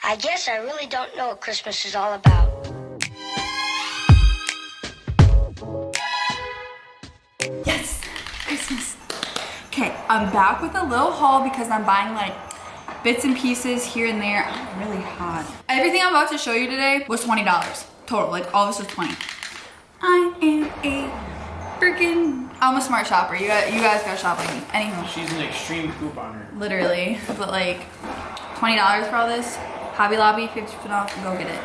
I guess I really don't know what Christmas is all about. Yes, Christmas. Okay, I'm back with a little haul because I'm buying like bits and pieces here and there. I'm really hot. Everything I'm about to show you today was $20 total. Like all this was 20. I am a freaking, I'm a smart shopper. You guys gotta shop like me. Anywho. She's an extreme couponer. Literally, but like $20 for all this. Hobby Lobby, 50% off, go get it.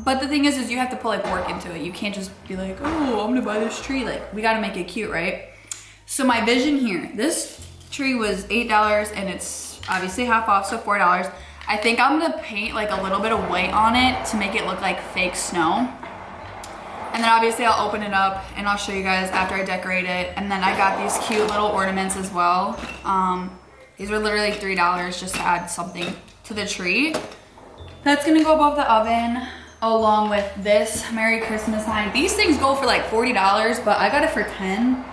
But the thing is you have to put like work into it. You can't just be like, oh, I'm gonna buy this tree. Like, we gotta make it cute, right? So my vision here, this tree was $8 and it's obviously half off, so $4. I think I'm gonna paint like a little bit of white on it to make it look like fake snow. And then obviously I'll open it up and I'll show you guys after I decorate it. And then I got these cute little ornaments as well. These were literally $3 just to add something to the tree. That's gonna go above the oven along with this Merry Christmas sign. These things go for like $40, but I got it for 10.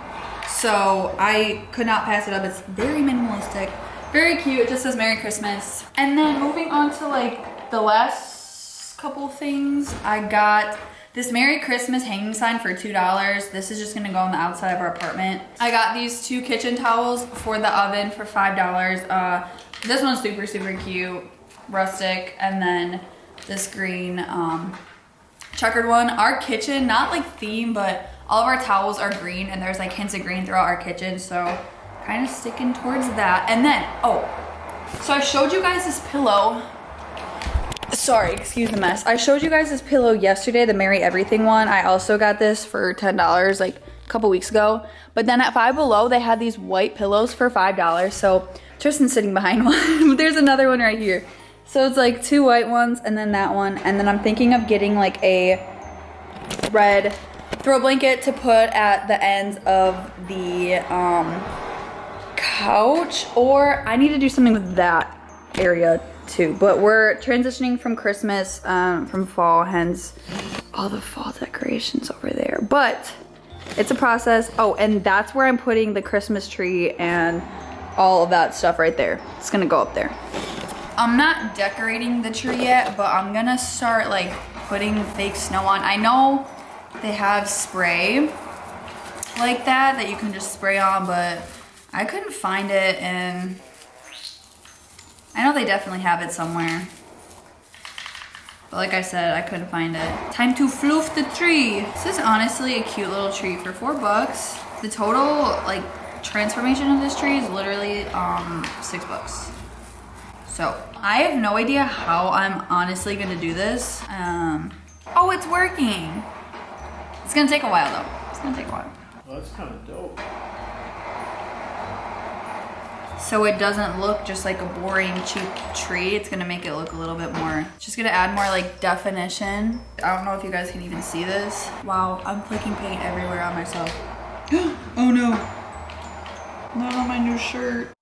So I could not pass it up. It's very minimalistic, very cute. It just says Merry Christmas. And then moving on to like the last couple things, I got this Merry Christmas hanging sign for $2. This is just gonna go on the outside of our apartment. I got these 2 kitchen towels for the oven for $5. This one's super, super cute, rustic. And then this green checkered one. Our kitchen, not like theme, but all of our towels are green and there's like hints of green throughout our kitchen. So kind of sticking towards that. And then, oh, so I showed you guys this pillow. Sorry, excuse the mess. I showed you guys this pillow yesterday, the Merry Everything one. I also got this for $10 like a couple weeks ago. But then at Five Below, they had these white pillows for $5. So Tristan's sitting behind one, but there's another one right here. So it's like 2 white ones and then that one. And then I'm thinking of getting like a red throw blanket to put at the ends of the couch, or I need to do something with that area too. But we're transitioning from Christmas, from fall, hence all the fall decorations over there. But it's a process. Oh, and that's where I'm putting the Christmas tree and all of that stuff right there. It's gonna go up there. I'm not decorating the tree yet, but I'm gonna start like putting fake snow on. I know they have spray like that you can just spray on, but I couldn't find it, and I know they definitely have it somewhere. But like I said, I couldn't find it. Time to floof the tree. This is honestly a cute little tree for $4. The total like transformation of this tree is literally $6. So I have no idea how I'm honestly gonna do this. Oh, it's working. It's gonna take a while though. It's gonna take a while. Well, that's kind of dope. So it doesn't look just like a boring, cheap tree. It's gonna make it look a little bit more, it's just gonna add more like definition. I don't know if you guys can even see this. Wow, I'm flicking paint everywhere on myself. Oh no, not on my new shirt.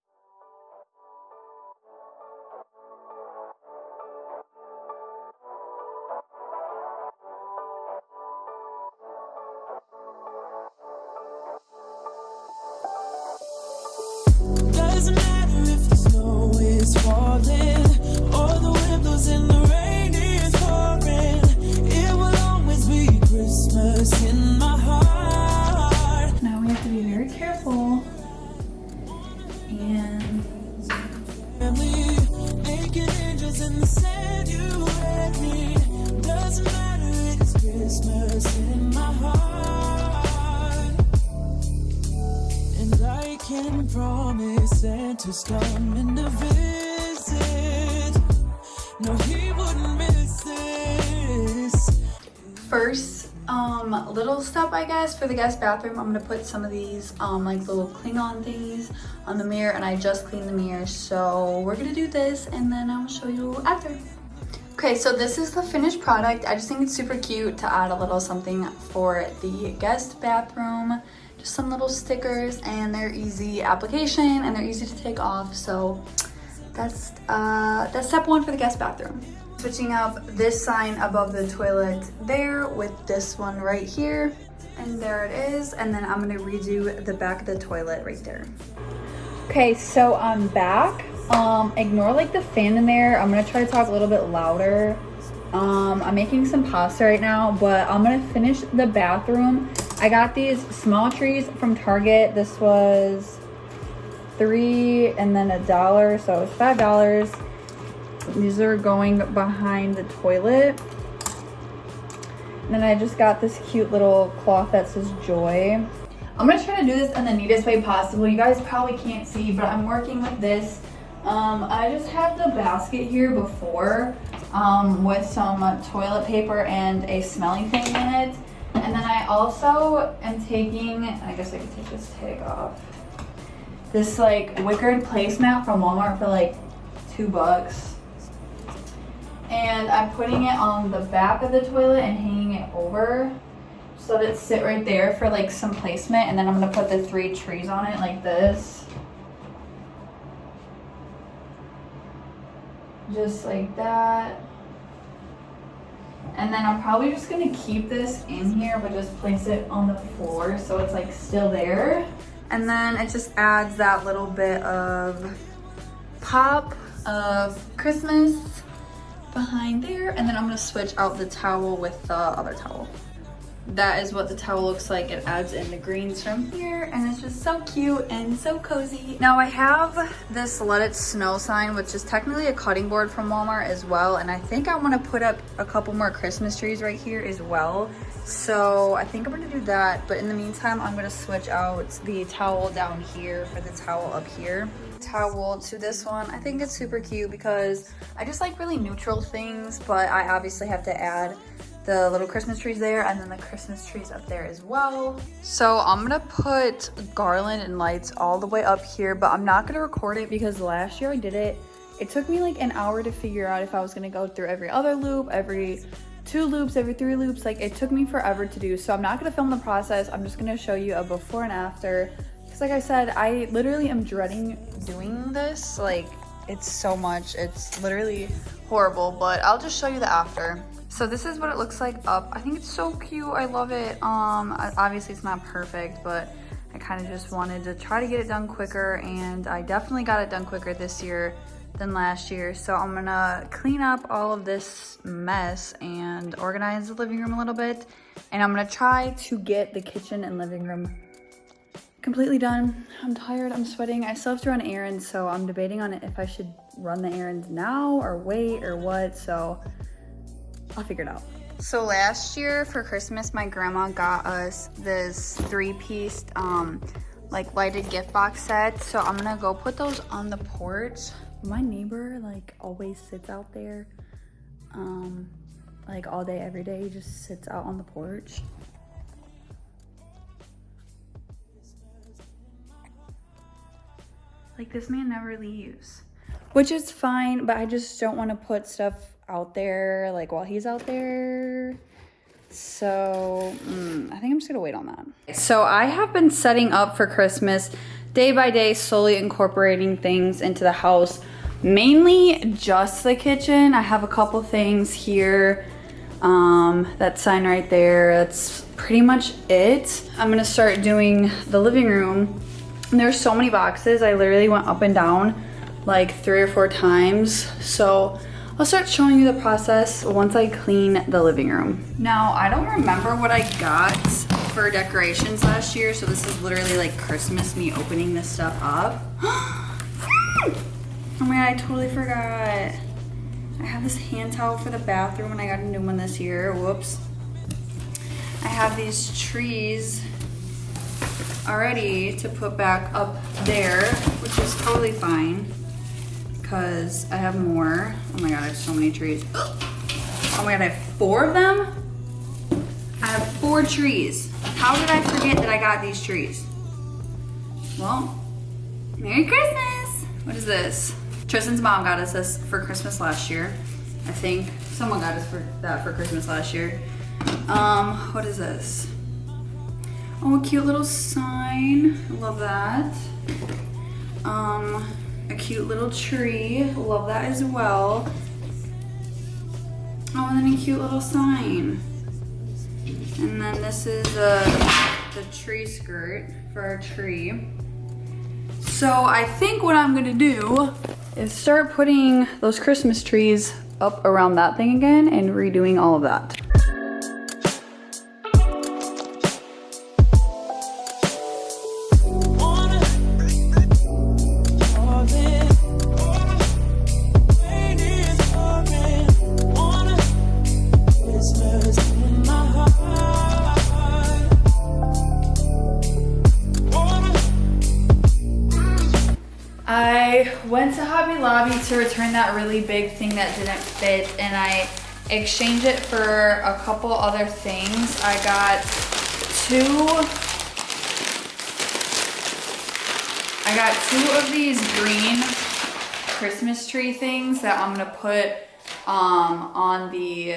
Doesn't matter if the snow is falling or the wind blows and the rain is pouring. It will always be Christmas in my heart. Now we have to be very careful. And Family, naked angels in the sanctuary. Doesn't matter, it's Christmas in my heart. And I can promise Santa's coming to visit. No, he wouldn't miss this. first little step, I guess, for the guest bathroom, I'm gonna put some of these like little cling-on thingies on the mirror, and I just cleaned the mirror, so we're gonna do this and then I'll show you after. Okay, so this is the finished product. I just think it's super cute to add a little something for the guest bathroom. Just some little stickers, and they're easy application and they're easy to take off. So that's step 1 for the guest bathroom. Switching up this sign above the toilet there with this one right here, and there it is. And then I'm gonna redo the back of the toilet right there. Okay, so I'm back. Ignore like the fan in there. I'm gonna try to talk a little bit louder. I'm making some pasta right now, but I'm gonna finish the bathroom. I got these small trees from Target. This was $3 and then $1, so it's $5. These are going behind the toilet. And then I just got this cute little cloth that says Joy. I'm gonna try to do this in the neatest way possible. You guys probably can't see, but I'm working with this. I just have the basket here before with some toilet paper and a smelling thing in it. And then I also am taking, I guess I could take this tag off, this like wickered placemat from Walmart for like $2. And I'm putting it on the back of the toilet and hanging it over so that it sit right there for like some placement. And then I'm gonna put the 3 trees on it like this. Just like that. And then I'm probably just gonna keep this in here, but just place it on the floor so it's like still there. And then it just adds that little bit of pop of Christmas behind there. And then I'm gonna switch out the towel with the other towel. That is what the towel looks like. It adds in the greens from here, and it's just so cute and so cozy. Now I have this Let It Snow sign, which is technically a cutting board from Walmart as well, and I think I want to put up a couple more Christmas trees right here as well. So I think I'm gonna do that, but in the meantime I'm gonna switch out the towel down here for the towel up here. Towel to this one. I think it's super cute because I just like really neutral things, but I obviously have to add the little Christmas trees there and then the Christmas trees up there as well. So I'm gonna put garland and lights all the way up here, but I'm not gonna record it because last year I did it. It took me like an hour to figure out if I was gonna go through every other loop, every 2 loops, every 3 loops. Like it took me forever to do. So I'm not gonna film the process. I'm just gonna show you a before and after. Because like I said, I literally am dreading doing this. Like it's so much, it's literally horrible, but I'll just show you the after. So this is what it looks like up. I think it's so cute. I love it. Obviously it's not perfect, but I kind of just wanted to try to get it done quicker, and I definitely got it done quicker this year than last year. So I'm gonna clean up all of this mess and organize the living room a little bit, and I'm gonna try to get the kitchen and living room completely done. I'm tired, I'm sweating. I still have to run errands, so I'm debating on if I should run the errands now or wait or what, so I'll figure it out. So last year for Christmas, my grandma got us this 3-piece like lighted gift box set. So I'm gonna go put those on the porch. My neighbor like always sits out there like all day, every day. He just sits out on the porch. Like this man never leaves, which is fine, but I just don't want to put stuff out there like while he's out there. So I think I'm just gonna wait on that. So I have been setting up for Christmas day by day, slowly incorporating things into the house, mainly just the kitchen. I have a couple things here, that sign right there, that's pretty much it. I'm gonna start doing the living room. And there's so many boxes, I literally went up and down like 3 or 4 times. So I'll start showing you the process once I clean the living room. Now, I don't remember what I got for decorations last year, so this is literally like Christmas, me opening this stuff up. Oh my god, I totally forgot. I have this hand towel for the bathroom and I got a new one this year, whoops. I have these trees already to put back up there, which is totally fine, because I have more. Oh my god, I have so many trees. Oh my god, I have 4 of them? I have 4 trees. How did I forget that I got these trees? Well, Merry Christmas! What is this? Tristan's mom got us this for Christmas last year. I think someone got us that for Christmas last year. What is this? Oh, a cute little sign. Love that. A cute little tree. Love that as well. Oh, and then a cute little sign. And then this is the tree skirt for our tree. So I think what I'm gonna do is start putting those Christmas trees up around that thing again and redoing all of that. I went to Hobby Lobby to return that really big thing that didn't fit, and I exchanged it for a couple other things. I got two of these green Christmas tree things that I'm gonna put on the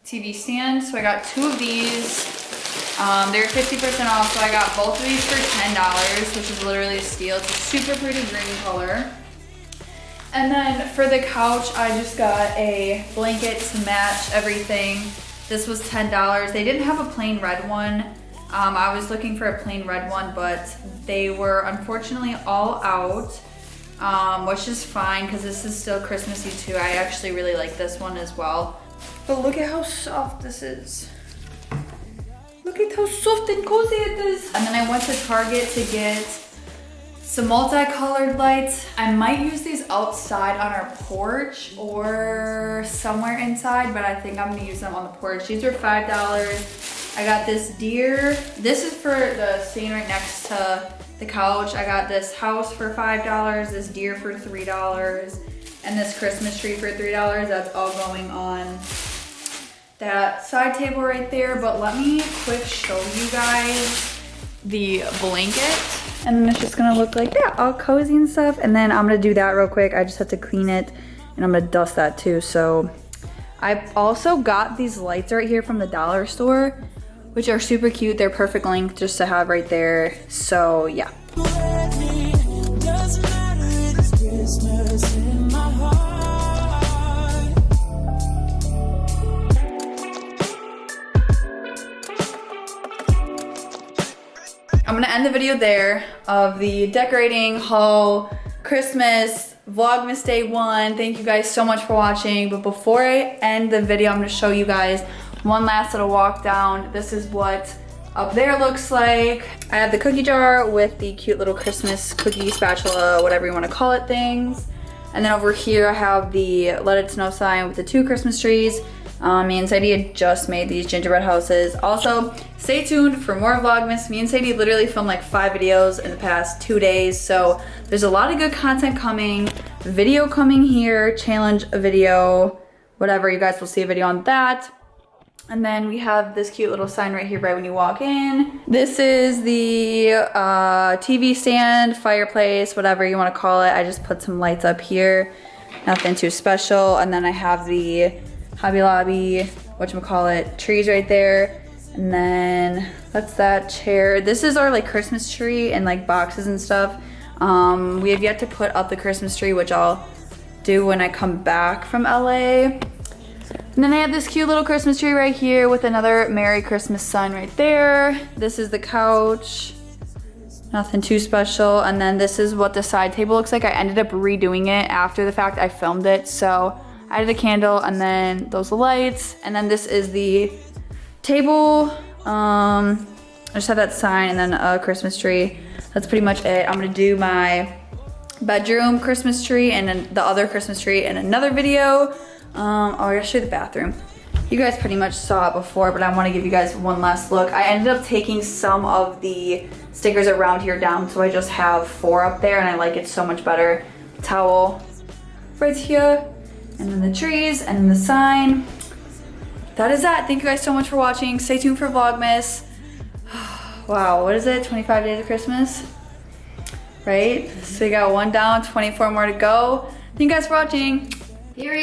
TV stand. So I got two of these. They're 50% off, so I got both of these for $10, which is literally a steal. It's a super pretty green color. And then for the couch, I just got a blanket to match everything. This was $10. They didn't have a plain red one. I was looking for a plain red one, but they were unfortunately all out, which is fine because this is still Christmassy too. I actually really like this one as well. But look at how soft this is. Look at how soft and cozy it is. And then I went to Target to get some multicolored lights. I might use these outside on our porch or somewhere inside, but I think I'm gonna use them on the porch. These were $5. I got this deer. This is for the scene right next to the couch. I got this house for $5, this deer for $3, and this Christmas tree for $3. That's all going on that side table right there. But let me quick show you guys the blanket, and then it's just gonna look like that, all cozy and stuff. And then I'm gonna do that real quick. I just have to clean it, and I'm gonna dust that too. So I also got these lights right here from the dollar store, which are super cute. They're perfect length just to have right there. So yeah. I'm gonna end the video there of the decorating haul, Christmas, Vlogmas day 1. Thank you guys so much for watching. But before I end the video, I'm gonna show you guys one last little walk down. This is what up there looks like. I have the cookie jar with the cute little Christmas cookie spatula, whatever you wanna call it, things. And then over here I have the Let It Snow sign with the 2 Christmas trees. Me and Sadie had just made these gingerbread houses. Also, stay tuned for more Vlogmas. Me and Sadie literally filmed like 5 videos in the past 2 days. So there's a lot of good content coming. Video coming here, challenge a video, whatever. You guys will see a video on that. And then we have this cute little sign right here right when you walk in. This is the TV stand, fireplace, whatever you want to call it. I just put some lights up here. Nothing too special. And then I have the Hobby Lobby, whatchamacallit, trees right there. And then that's that chair. This is our like Christmas tree and like boxes and stuff. We have yet to put up the Christmas tree, which I'll do when I come back from LA. And then I have this cute little Christmas tree right here with another Merry Christmas sign right there. This is the couch. Nothing too special. And then this is what the side table looks like. I ended up redoing it after the fact. I filmed it, so I added a candle and then those lights. And then this is the table. I just have that sign and then a Christmas tree. That's pretty much it. I'm gonna do my bedroom Christmas tree and then the other Christmas tree in another video. I gotta show you the bathroom. You guys pretty much saw it before, but I want to give you guys one last look. I ended up taking some of the stickers around here down, so I just have 4 up there, and I like it so much better. Towel right here, and then the trees, and then the sign. That is that. Thank you guys so much for watching. Stay tuned for Vlogmas. Wow, what is it? 25 days of Christmas? Right? So we got 1 down, 24 more to go. Thank you guys for watching. Period.